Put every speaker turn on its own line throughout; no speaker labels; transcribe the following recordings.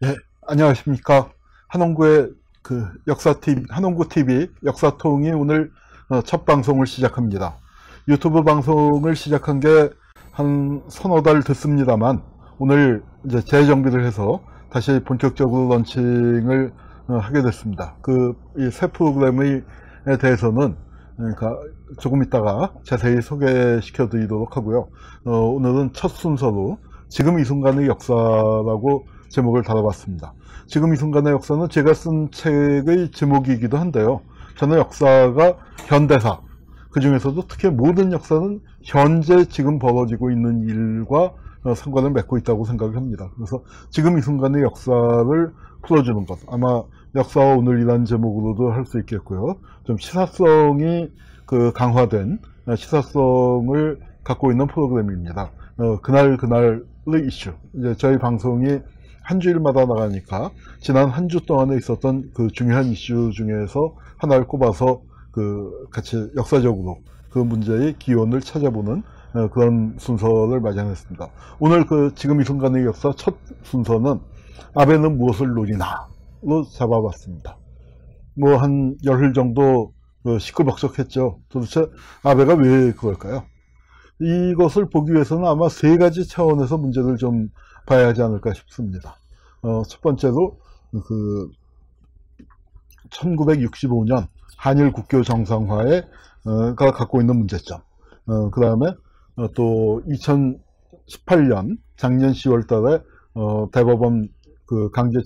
예, 안녕하십니까. 한홍구의 한홍구 TV 역사통이 오늘 첫 방송을 시작합니다. 유튜브 방송을 시작한 게 한 서너 달 됐습니다만, 오늘 이제 재정비를 해서 다시 본격적으로 런칭을 하게 됐습니다. 이 새 프로그램에 대해서는 그러니까 조금 있다가 자세히 소개시켜 드리도록 하고요. 오늘은 첫 순서로 지금 이 순간의 역사라고 제목을 달아봤습니다. 지금 이 순간의 역사는 제가 쓴 책의 제목이기도 한데요. 저는 역사가 현대사, 그 중에서도 특히 모든 역사는 현재 지금 벌어지고 있는 일과 상관을 맺고 있다고 생각을 합니다. 그래서 지금 이 순간의 역사를 풀어주는 것, 아마 역사와 오늘이라는 제목으로도 할 수 있겠고요. 좀 시사성이 강화된 시사성을 갖고 있는 프로그램입니다. 그날의 이슈, 이제 저희 방송이 한 주일마다 나가니까 지난 한 주 동안에 있었던 그 중요한 이슈 중에서 하나를 꼽아서 같이 역사적으로 그 문제의 기원을 찾아보는 그런 순서를 마련했습니다. 오늘 지금 이 순간의 역사 첫 순서는 아베는 무엇을 노리나로 잡아봤습니다. 뭐 한 열흘 정도 시끌벅적했죠. 도대체 아베가 왜 그럴까요? 이것을 보기 위해서는 아마 세 가지 차원에서 문제를 좀 봐야 하지 않을까 싶습니다. 첫 번째로 1965년 한일 국교 정상화가 갖고 있는 문제점. 그 다음에 또 2018년 작년 10월 달에 대법원 강제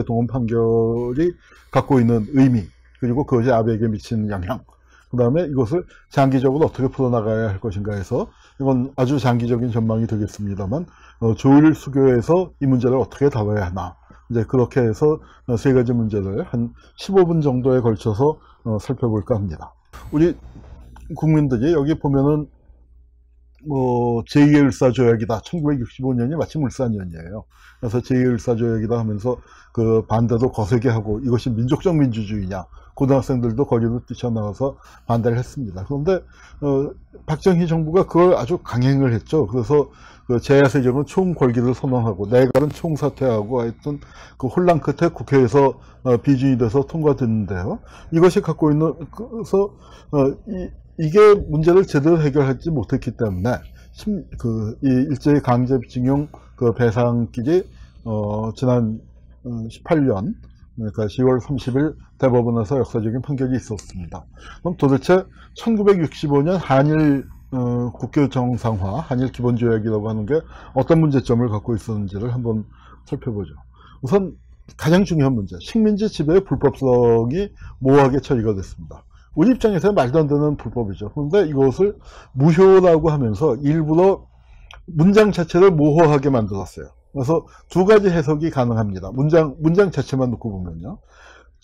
동원 판결이 갖고 있는 의미, 그리고 그것이 아베에게 미치는 영향, 그 다음에 이것을 장기적으로 어떻게 풀어나가야 할 것인가 해서, 이건 아주 장기적인 전망이 되겠습니다만, 조일 수교에서 이 문제를 어떻게 다뤄야 하나, 이제 그렇게 해서 세 가지 문제를 한 15분 정도에 걸쳐서 살펴볼까 합니다. 우리 국민들이 여기 보면은 제2의 을사조약이다. 1965년이 마침 을사년이에요. 그래서 제2의 을사조약이다 하면서 반대도 거세게 하고, 이것이 민족적 민주주의냐, 고등학생들도 거기로 뛰쳐나와서 반대를 했습니다. 그런데 박정희 정부가 그걸 아주 강행을 했죠. 그래서 제야세정은 총궐기를 선언하고 내각은 총사퇴하고, 하여튼 혼란 끝에 국회에서 비준이 돼서 통과됐는데요. 이것이 갖고 있는, 그래서 이게 문제를 제대로 해결하지 못했기 때문에 이 일제히 강제징용 배상길이 지난 18년, 그러니까 10월 30일 대법원에서 역사적인 판결이 있었습니다. 그럼 도대체 1965년 한일 국교 정상화, 한일 기본조약이라고 하는 게 어떤 문제점을 갖고 있었는지를 한번 살펴보죠. 우선 가장 중요한 문제, 식민지 지배의 불법성이 모호하게 처리가 됐습니다. 우리 입장에서 말도 안 되는 불법이죠. 그런데 이것을 무효라고 하면서 일부러 문장 자체를 모호하게 만들었어요. 그래서 두 가지 해석이 가능합니다. 문장 자체만 놓고 보면요.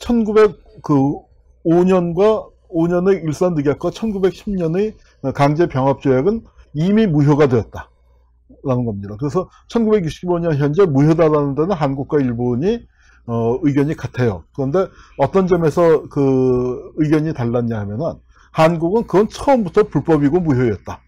1905년의 일산득약과 1910년의 강제병합조약은 이미 무효가 되었다라는 겁니다. 그래서 1965년 현재 무효다라는 데는 한국과 일본이 의견이 같아요. 그런데 어떤 점에서 의견이 달랐냐 하면은, 한국은 그건 처음부터 불법이고 무효였다.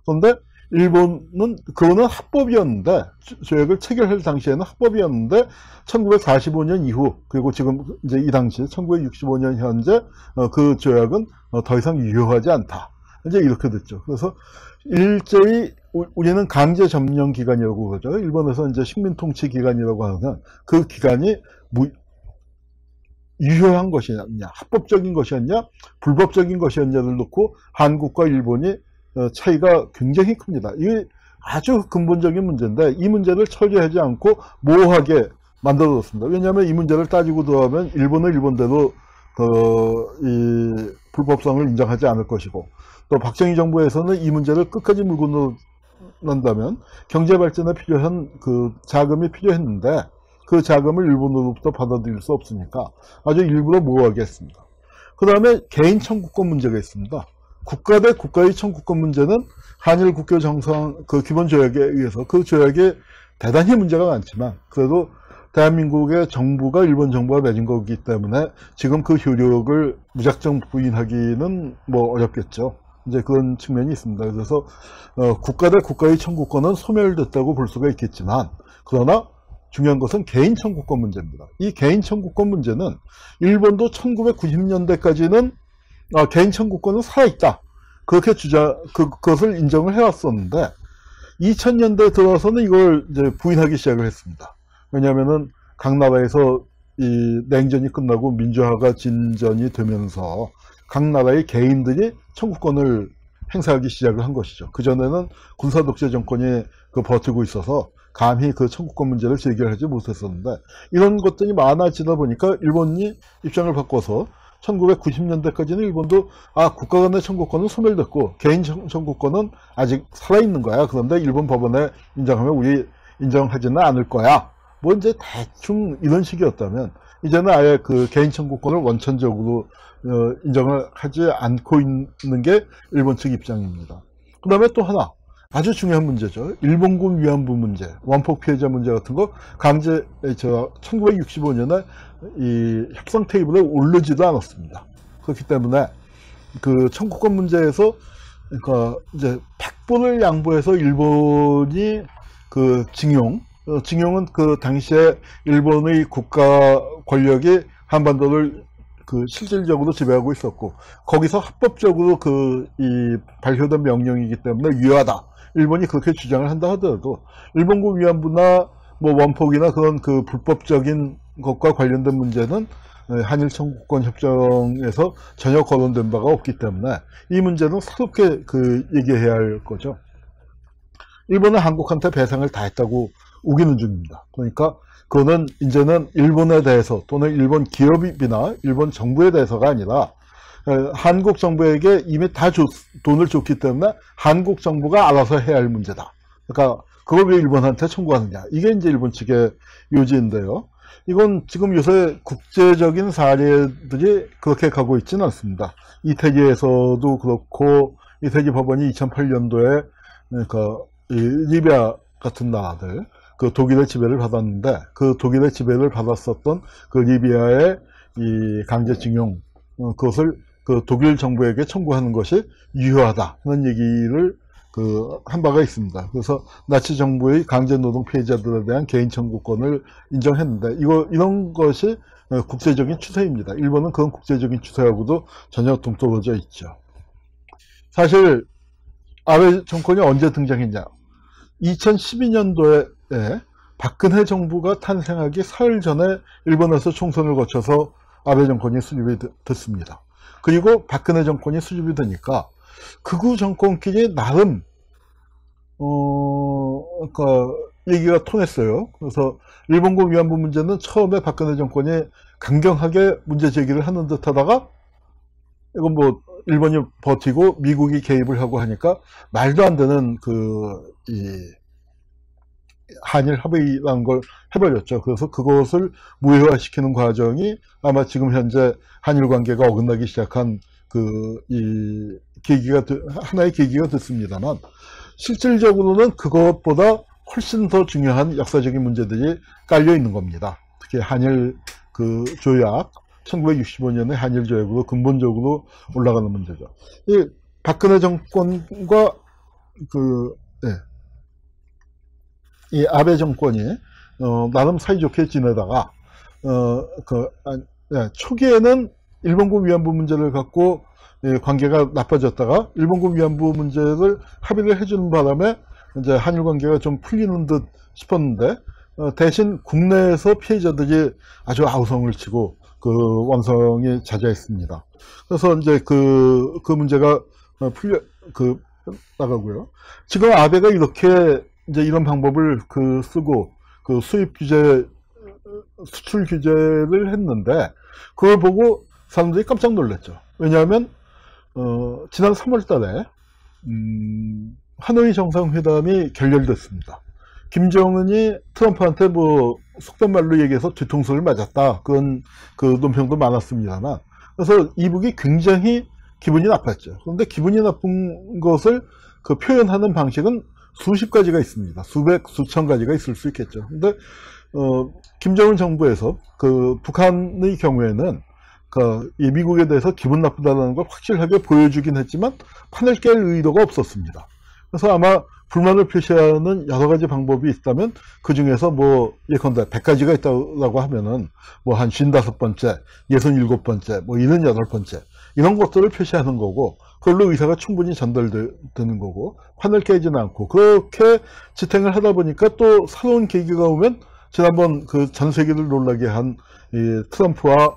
그런데 일본은 그거는 합법이었는데, 조약을 체결할 당시에는 합법이었는데 1945년 이후, 그리고 지금 이제 이 당시 1965년 현재 그 조약은 더 이상 유효하지 않다. 이제 이렇게 됐죠. 그래서 일제히 우리는 강제 점령 기간이라고 그러죠. 일본에서 이제 식민 통치 기간이라고 하면 그 기간이 유효한 것이냐, 합법적인 것이었냐, 불법적인 것이었냐를 놓고 한국과 일본이 차이가 굉장히 큽니다. 이게 아주 근본적인 문제인데, 이 문제를 처리하지 않고 모호하게 만들어졌습니다. 왜냐하면 이 문제를 따지고 들어가면 일본은 일본대로 이 불법성을 인정하지 않을 것이고, 또 박정희 정부에서는 이 문제를 끝까지 물고 난다면 경제 발전에 필요한 자금이 필요했는데, 그 자금을 일본으로부터 받아들일 수 없으니까 아주 일부러 모호하게 했습니다. 그 다음에 개인 청구권 문제가 있습니다. 국가 대 국가의 청구권 문제는 한일 국교 정상 기본 조약에 의해서, 그 조약에 대단히 문제가 많지만 그래도 대한민국의 정부가 일본 정부가 맺은 거기 때문에 지금 그 효력을 무작정 부인하기는 어렵겠죠. 이제 그런 측면이 있습니다. 그래서 국가 대 국가의 청구권은 소멸됐다고 볼 수가 있겠지만, 그러나 중요한 것은 개인 청구권 문제입니다. 이 개인 청구권 문제는 일본도 1990년대까지는 개인 청구권은 살아있다. 그렇게 그것을 인정을 해왔었는데 2000년대 들어서는 이걸 이제 부인하기 시작을 했습니다. 왜냐하면은 각 나라에서 이 냉전이 끝나고 민주화가 진전이 되면서 각 나라의 개인들이 청구권을 행사하기 시작을 한 것이죠. 그전에는 군사 독재 정권이 버티고 있어서 감히 그 청구권 문제를 제기하지 못했었는데 이런 것들이 많아지다 보니까 일본이 입장을 바꿔서 1990년대까지는 일본도 국가 간의 청구권은 소멸됐고 개인 청구권은 아직 살아있는 거야. 그런데 일본 법원에 인정하면 우리 인정하지는 않을 거야. 뭐 이제 대충 이런 식이었다면 이제는 아예 그 개인 청구권을 원천적으로 인정을 하지 않고 있는 게 일본 측 입장입니다. 그 다음에 또 하나 아주 중요한 문제죠. 일본군 위안부 문제, 원폭 피해자 문제 같은 거 1965년에 이 협상 테이블에 오르지도 않았습니다. 그렇기 때문에 그 청구권 문제에서 그러니까 이제 100분을 양보해서 일본이 그 징용은 그 당시에 일본의 국가 권력이 한반도를 그 실질적으로 지배하고 있었고 거기서 합법적으로 이 발효된 명령이기 때문에 유효하다. 일본이 그렇게 주장을 한다 하더라도 일본군 위안부나 뭐 원폭이나 그런 그 불법적인 것과 관련된 문제는 한일 청구권 협정에서 전혀 거론된 바가 없기 때문에 이 문제는 새롭게 얘기해야 할 거죠. 일본은 한국한테 배상을 다 했다고 우기는 중입니다. 그러니까 그거는 이제는 일본에 대해서 또는 일본 기업이나 일본 정부에 대해서가 아니라 한국 정부에게 이미 다 돈을 줬기 때문에 한국 정부가 알아서 해야 할 문제다. 그러니까 그걸 왜 일본한테 청구하느냐. 이게 이제 일본 측의 요지인데요. 이건 지금 요새 국제적인 사례들이 그렇게 가고 있지는 않습니다. 이태리에서도 그렇고 이태리 법원이 2008년도에 그러니까 리비아 같은 나라들 그 독일의 지배를 받았는데 그 독일의 지배를 받았었던 그 리비아의 이 강제징용 그것을 그 독일 정부에게 청구하는 것이 유효하다 하는 얘기를 한 바가 있습니다. 그래서 나치 정부의 강제노동 피해자들에 대한 개인 청구권을 인정했는데 이런 것이 국제적인 추세입니다. 일본은 그런 국제적인 추세하고도 전혀 동떨어져 있죠. 사실 아베 정권이 언제 등장했냐? 2012년도에 박근혜 정부가 탄생하기 사흘 전에 일본에서 총선을 거쳐서 아베 정권이 수립이 됐습니다. 그리고 박근혜 정권이 수립이 되니까 극우 정권끼리 나름 그러니까 얘기가 통했어요. 그래서 일본군 위안부 문제는 처음에 박근혜 정권이 강경하게 문제 제기를 하는 듯 하다가 이건 뭐 일본이 버티고 미국이 개입을 하고 하니까 말도 안 되는 한일 합의라는 걸 해버렸죠. 그래서 그것을 무효화시키는 과정이 아마 지금 현재 한일 관계가 어긋나기 시작한 하나의 계기가 됐습니다만, 실질적으로는 그것보다 훨씬 더 중요한 역사적인 문제들이 깔려 있는 겁니다. 특히 한일 조약, 1965년의 한일 조약으로 근본적으로 올라가는 문제죠. 이 박근혜 정권과 이 아베 정권이 나름 사이좋게 지내다가 초기에는 일본군 위안부 문제를 갖고 관계가 나빠졌다가 일본군 위안부 문제를 합의를 해주는 바람에 이제 한일 관계가 좀 풀리는 듯 싶었는데 대신 국내에서 피해자들이 아주 아우성을 치고 원성이 자자했습니다. 그래서 이제 그 문제가 나가고요. 지금 아베가 이렇게 이제 이런 방법을 쓰고 수입 규제, 수출 규제를 했는데 그걸 보고 사람들이 깜짝 놀랐죠. 왜냐하면 지난 3월 달에 하노이 정상회담이 결렬됐습니다. 김정은이 트럼프한테 뭐 속된 말로 얘기해서 뒤통수를 맞았다. 그런 논평도 많았습니다만, 그래서 이북이 굉장히 기분이 나빴죠. 그런데 기분이 나쁜 것을 표현하는 방식은 수십 가지가 있습니다. 수백, 수천 가지가 있을 수 있겠죠. 근데 김정은 정부에서 북한의 경우에는 이 미국에 대해서 기분 나쁘다는 걸 확실하게 보여주긴 했지만 판을 깰 의도가 없었습니다. 그래서 아마 불만을 표시하는 여러 가지 방법이 있다면 그 중에서 뭐 예컨대 100가지가 있다고 하면은 뭐 한 55번째, 67번째, 뭐 78번째 이런 것들을 표시하는 거고 그걸로 의사가 충분히 전달되는 거고 판을 깨지는 않고 그렇게 지탱을 하다 보니까 또 새로운 계기가 오면 지난번 그 전 세계를 놀라게 한 이 트럼프와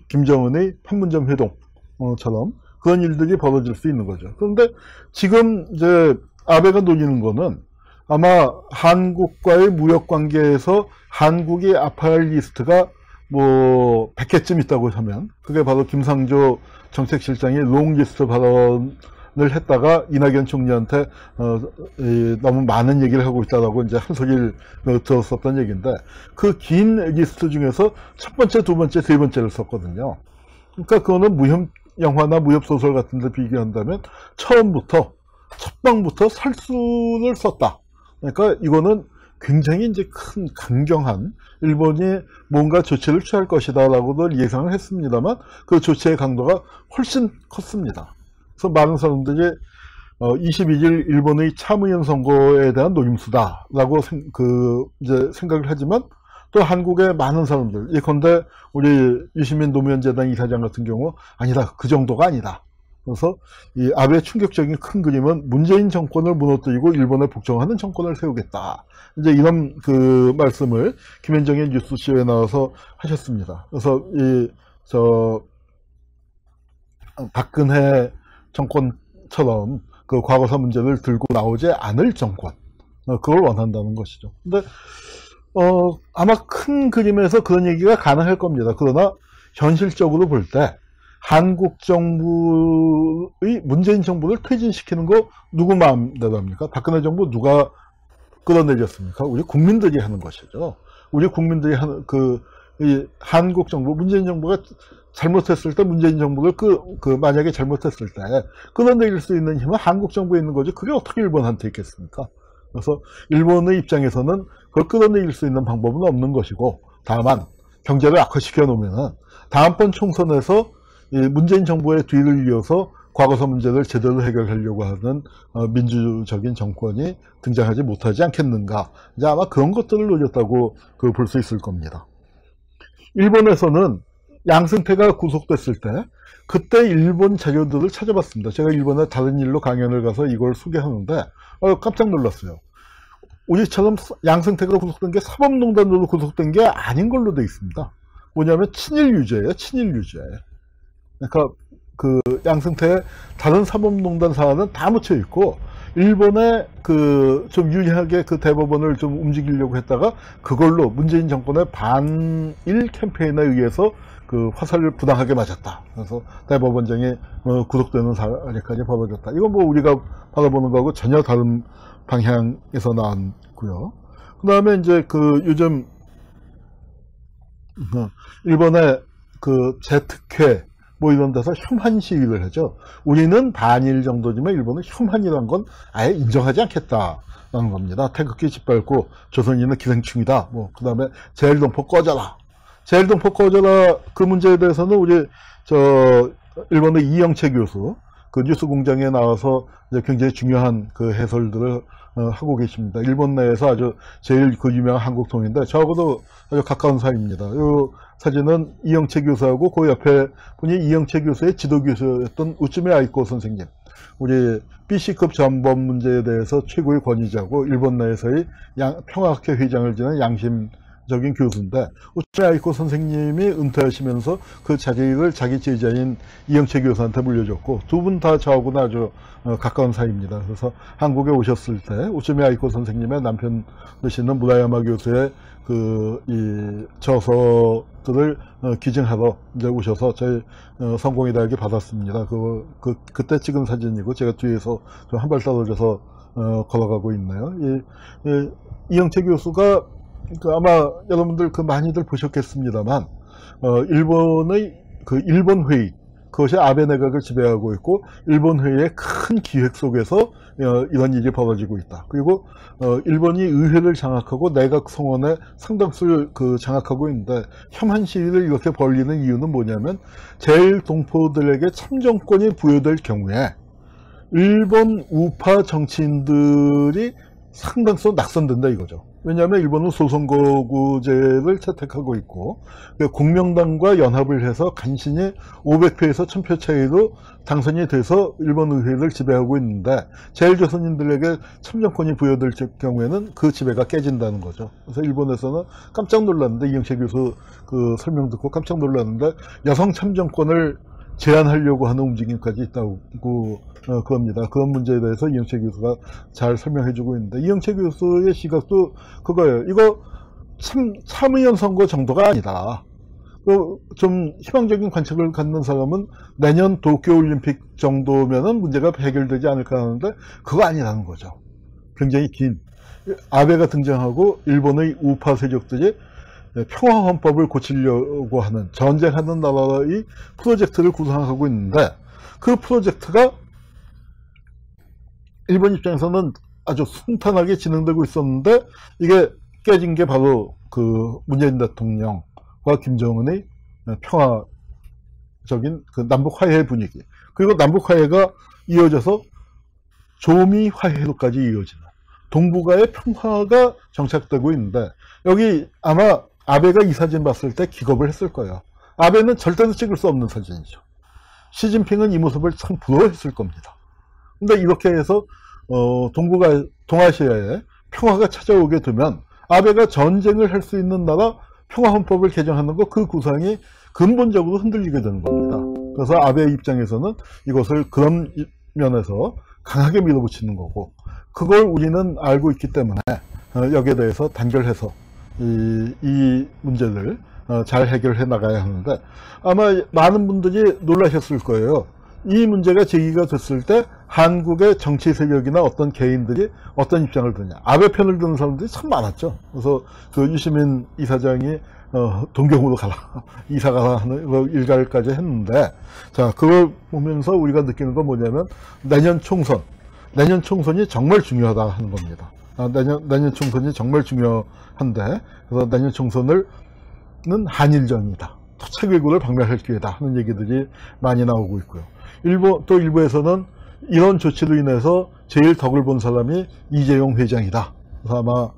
김정은의 판문점 회동처럼 그런 일들이 벌어질 수 있는 거죠. 그런데 지금 이제 아베가 노리는 거는 아마 한국과의 무역 관계에서 한국이 아파야 할 리스트가 뭐 100개쯤 있다고 하면 그게 바로 김상조 정책실장이 롱리스트 발언을 했다가 이낙연 총리한테 너무 많은 얘기를 하고 있다라고 이제 한 소리를 들었었던 얘기인데 그 긴 리스트 중에서 첫 번째, 두 번째, 세 번째를 썼거든요. 그러니까 그거는 무협 영화나 무협 소설 같은 데 비교한다면 처음부터 첫 방부터 살수를 썼다. 그러니까 이거는 굉장히 이제 큰 강경한 일본이 뭔가 조치를 취할 것이다 라고도 예상을 했습니다만 그 조치의 강도가 훨씬 컸습니다. 그래서 많은 사람들이 22일 일본의 참의원 선거에 대한 노림수다 라고 이제 생각을 하지만 또 한국의 많은 사람들 예컨대 우리 유시민 노무현재단 이사장 같은 경우 아니다 그 정도가 아니다. 그래서 이 아베의 충격적인 큰 그림은 문재인 정권을 무너뜨리고 일본에 복종하는 정권을 세우겠다. 이제 이런 그 말씀을 김현정의 뉴스쇼에 나와서 하셨습니다. 그래서 박근혜 정권처럼 그 과거사 문제를 들고 나오지 않을 정권, 그걸 원한다는 것이죠. 근데 아마 큰 그림에서 그런 얘기가 가능할 겁니다. 그러나 현실적으로 볼 때 한국 정부의 문재인 정부를 퇴진시키는 거 누구 마음대로 합니까? 박근혜 정부 누가 끌어내렸습니까? 우리 국민들이 하는 것이죠. 우리 국민들이 하는 이 한국 정부, 문재인 정부가 잘못했을 때 문재인 정부를 만약에 잘못했을 때 끌어내릴 수 있는 힘은 한국 정부에 있는 거지. 그게 어떻게 일본한테 있겠습니까? 그래서 일본의 입장에서는 그걸 끌어내릴 수 있는 방법은 없는 것이고 다만 경제를 악화시켜 놓으면은 다음번 총선에서 문재인 정부의 뒤를 이어서 과거사 문제를 제대로 해결하려고 하는 민주적인 정권이 등장하지 못하지 않겠는가. 이제 아마 그런 것들을 노렸다고 볼 수 있을 겁니다. 일본에서는 양승태가 구속됐을 때 그때 일본 자료들을 찾아봤습니다. 제가 일본에 다른 일로 강연을 가서 이걸 소개하는데 깜짝 놀랐어요. 우리처럼 양승태가 구속된 게 사법농단으로 구속된 게 아닌 걸로 되어 있습니다. 뭐냐면 친일 유죄예요. 친일 유죄. 그러니까 그 양승태의 다른 사법농단 사안은 다 묻혀 있고 일본의 좀 유리하게 그 대법원을 좀 움직이려고 했다가 그걸로 문재인 정권의 반일 캠페인에 의해서 화살을 부당하게 맞았다. 그래서 대법원장이 구속되는 사례까지 벌어졌다. 이건 뭐 우리가 바라보는 거하고 전혀 다른 방향에서 나왔고요. 그 다음에 이제 요즘 일본의 재특회 뭐 이런 데서 혐한 시위를 하죠. 우리는 반일 정도지만 일본은 혐한이란 건 아예 인정하지 않겠다라는 겁니다. 태극기 짓밟고 조선인은 기생충이다. 뭐 그 다음에 제일동포 꺼져라. 제일동포 꺼져라 그 문제에 대해서는 우리 일본의 이영채 교수 뉴스공장에 나와서 이제 굉장히 중요한 해설들을 하고 계십니다. 일본 내에서 아주 제일 유명한 한국통인데 저하고도 아주 가까운 사이입니다. 이 사진은 이영채 교수하고 그 옆에 분이 이영채 교수의 지도교수였던 우츠메 아이코 선생님. 우리 BC급 전범 문제에 대해서 최고의 권위자고 일본 내에서의 평화학회 회장을 지낸 양심적인 교수인데 우츠메 아이코 선생님이 은퇴하시면서 그 자리를 자기 제자인 이영채 교수한테 물려줬고 두 분 다 저하고는 아주 가까운 사이입니다. 그래서 한국에 오셨을 때 우츠메 아이코 선생님의 남편 되시는 무라야마 교수의 이 저서들을 기증하러 이제 오셔서 저희 성공회대학에 받았습니다. 그때 찍은 사진이고 제가 뒤에서 좀 한 발 떨어져서 걸어가고 있네요. 이영채 교수가 아마 여러분들 많이들 보셨겠습니다만 일본의 일본 회의 그것이 아베 내각을 지배하고 있고 일본 회의의 큰 기획 속에서 이런 일이 벌어지고 있다. 그리고 일본이 의회를 장악하고 내각 성원의 상당수를 장악하고 있는데 혐한 시위를 이렇게 벌리는 이유는 뭐냐면 제일동포들에게 참정권이 부여될 경우에 일본 우파 정치인들이 상당수 낙선된다 이거죠. 왜냐하면 일본은 소선거구제를 채택하고 있고 공명당과 연합을 해서 간신히 500표에서 1000표 차이로 당선이 돼서 일본 의회를 지배하고 있는데 제일조선인들에게 참정권이 부여될 경우에는 그 지배가 깨진다는 거죠. 그래서 일본에서는 깜짝 놀랐는데, 이영채 교수 그 설명 듣고 깜짝 놀랐는데, 여성 참정권을 제한하려고 하는 움직임까지 있다고 그럽니다. 그런 문제에 대해서 이영채 교수가 잘 설명해주고 있는데, 이영채 교수의 시각도 그거예요. 이거 참의원 선거 정도가 아니다. 좀 희망적인 관측을 갖는 사람은 내년 도쿄올림픽 정도면은 문제가 해결되지 않을까 하는데, 그거 아니라는 거죠. 굉장히 긴 아베가 등장하고 일본의 우파 세력들이 평화헌법을 고치려고 하는, 전쟁하는 나라의 프로젝트를 구상하고 있는데, 그 프로젝트가 일본 입장에서는 아주 순탄하게 진행되고 있었는데, 이게 깨진 게 바로 그 문재인 대통령과 김정은의 평화적인 그 남북 화해 분위기, 그리고 남북 화해가 이어져서 조미 화해로까지 이어지는 동북아의 평화가 정착되고 있는데, 여기 아마 아베가 이 사진 봤을 때 기겁을 했을 거예요. 아베는 절대로 찍을 수 없는 사진이죠. 시진핑은 이 모습을 참 부러워했을 겁니다. 근데 이렇게 해서 동아시아에 평화가 찾아오게 되면 아베가 전쟁을 할 수 있는 나라 평화헌법을 개정하는 것, 그 구상이 근본적으로 흔들리게 되는 겁니다. 그래서 아베 입장에서는 이것을 그런 면에서 강하게 밀어붙이는 거고, 그걸 우리는 알고 있기 때문에 여기에 대해서 단결해서 이 문제를 잘 해결해 나가야 하는데, 아마 많은 분들이 놀라셨을 거예요. 이 문제가 제기가 됐을 때 한국의 정치 세력이나 어떤 개인들이 어떤 입장을 드냐. 아베 편을 드는 사람들이 참 많았죠. 그래서 그 유시민 이사장이 동경으로 가라, 이사 가라 하는 일갈까지 했는데, 자, 그걸 보면서 우리가 느끼는 건 뭐냐면, 내년 총선이 정말 중요하다 하는 겁니다. 내년 총선이 정말 중요한데, 그래서 내년 총선은 한일전이다, 토착 외교를 박멸할 기회다 하는 얘기들이 많이 나오고 있고요. 일부에서는 이런 조치로 인해서 제일 덕을 본 사람이 이재용 회장이다. 그래서 아마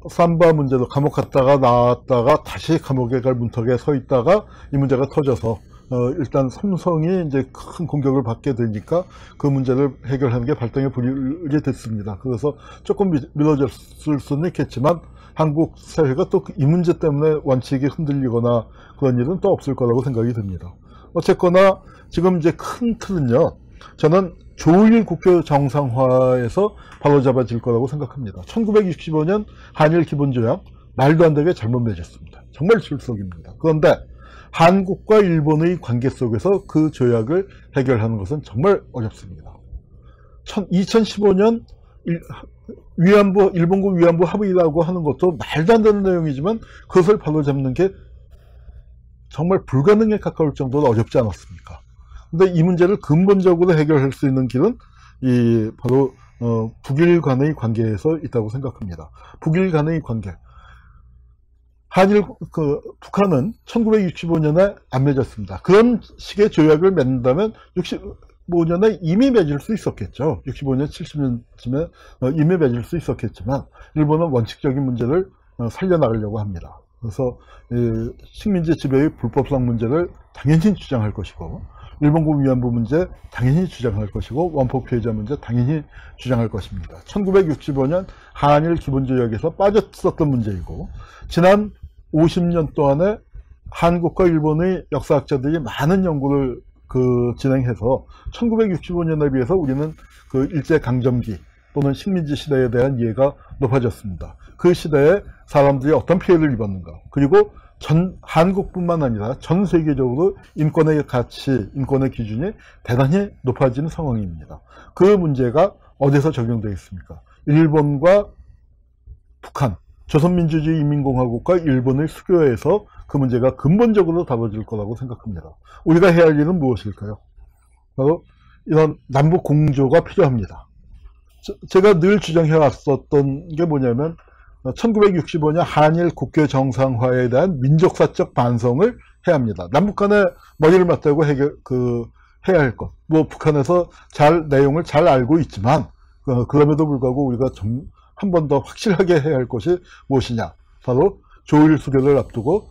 삼바 문제도 감옥 갔다가 나왔다가 다시 감옥에 갈 문턱에 서 있다가 이 문제가 터져서 일단 삼성이 이제 큰 공격을 받게 되니까 그 문제를 해결하는 게 발등에 불이 됐습니다. 그래서 조금 미뤄졌을 수는 있겠지만 한국 사회가 또 이 문제 때문에 원칙이 흔들리거나 그런 일은 또 없을 거라고 생각이 듭니다. 어쨌거나 지금 이제 큰 틀은요, 저는 조일 국교 정상화에서 바로잡아질 거라고 생각합니다. 1965년 한일 기본조약, 말도 안 되게 잘못 맺었습니다. 정말 출석입니다. 그런데 한국과 일본의 관계 속에서 그 조약을 해결하는 것은 정말 어렵습니다. 2015년 일본군 위안부 합의라고 하는 것도 말도 안 되는 내용이지만 그것을 바로잡는 게 정말 불가능에 가까울 정도로 어렵지 않았습니까? 근데 이 문제를 근본적으로 해결할 수 있는 길은 바로 북일 간의 관계에서 있다고 생각합니다. 북일 간의 관계. 북한은 1965년에 안 맺었습니다. 그런 식의 조약을 맺는다면 65년에 이미 맺을 수 있었겠죠. 65년, 70년쯤에 이미 맺을 수 있었겠지만, 일본은 원칙적인 문제를 살려나가려고 합니다. 그래서 식민지 지배의 불법성 문제를 당연히 주장할 것이고, 일본군 위안부 문제 당연히 주장할 것이고, 원폭 피해자 문제 당연히 주장할 것입니다. 1965년 한일 기본조약에서 빠졌었던 문제이고, 지난 50년 동안에 한국과 일본의 역사학자들이 많은 연구를 진행해서 1965년에 비해서 우리는 그 일제강점기 또는 식민지 시대에 대한 이해가 높아졌습니다. 그 시대에 사람들이 어떤 피해를 입었는가, 그리고 한국뿐만 아니라 전 세계적으로 인권의 가치, 인권의 기준이 대단히 높아지는 상황입니다. 그 문제가 어디서 적용되어 있습니까? 일본과 북한, 조선민주주의 인민공화국과 일본의 수교에서 그 문제가 근본적으로 다뤄질 거라고 생각합니다. 우리가 해야 할 일은 무엇일까요? 바로 이런 남북 공조가 필요합니다. 제가 늘 주장해 왔었던 게 뭐냐면, 1965년 한일 국교 정상화에 대한 민족사적 반성을 해야 합니다. 남북 간에 머리를 맞대고 해야 할 것, 뭐 북한에서 내용을 잘 알고 있지만 그럼에도 불구하고 우리가 좀 한 번 더 확실하게 해야 할 것이 무엇이냐, 바로 조일 수교를 앞두고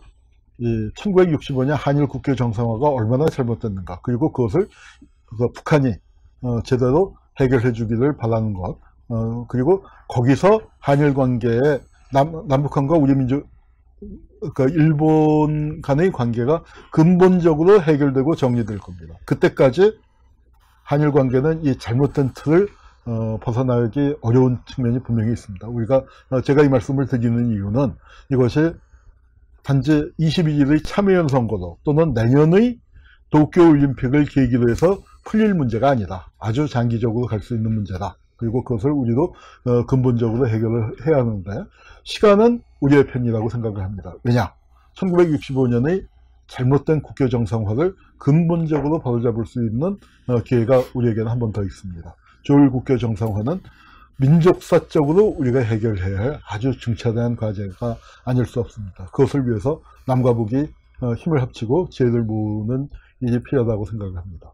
1965년 한일 국교 정상화가 얼마나 잘못됐는가, 그리고 그것을 북한이 제대로 해결해 주기를 바라는 것, 그리고 거기서 한일 관계에 남북한과 우리 민족, 일본 간의 관계가 근본적으로 해결되고 정리될 겁니다. 그때까지 한일 관계는 이 잘못된 틀을 벗어나기 어려운 측면이 분명히 있습니다. 제가 이 말씀을 드리는 이유는 이것이 단지 22일의 참여연 선거로 또는 내년의 도쿄올림픽을 계기로 해서 풀릴 문제가 아니다. 아주 장기적으로 갈 수 있는 문제다. 그리고 그것을 우리도 근본적으로 해결을 해야 하는데, 시간은 우리의 편이라고 생각을 합니다. 왜냐? 1965년의 잘못된 국교 정상화를 근본적으로 바로잡을 수 있는 기회가 우리에게는 한 번 더 있습니다. 조일 국교 정상화는 민족사적으로 우리가 해결해야 할 아주 중차대한 과제가 아닐 수 없습니다. 그것을 위해서 남과 북이 힘을 합치고 지혜를 모으는 일이 필요하다고 생각을 합니다.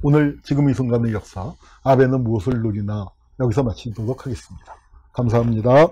오늘 지금 이 순간의 역사, 아베는 무엇을 누리나, 여기서 마치도록 하겠습니다. 감사합니다.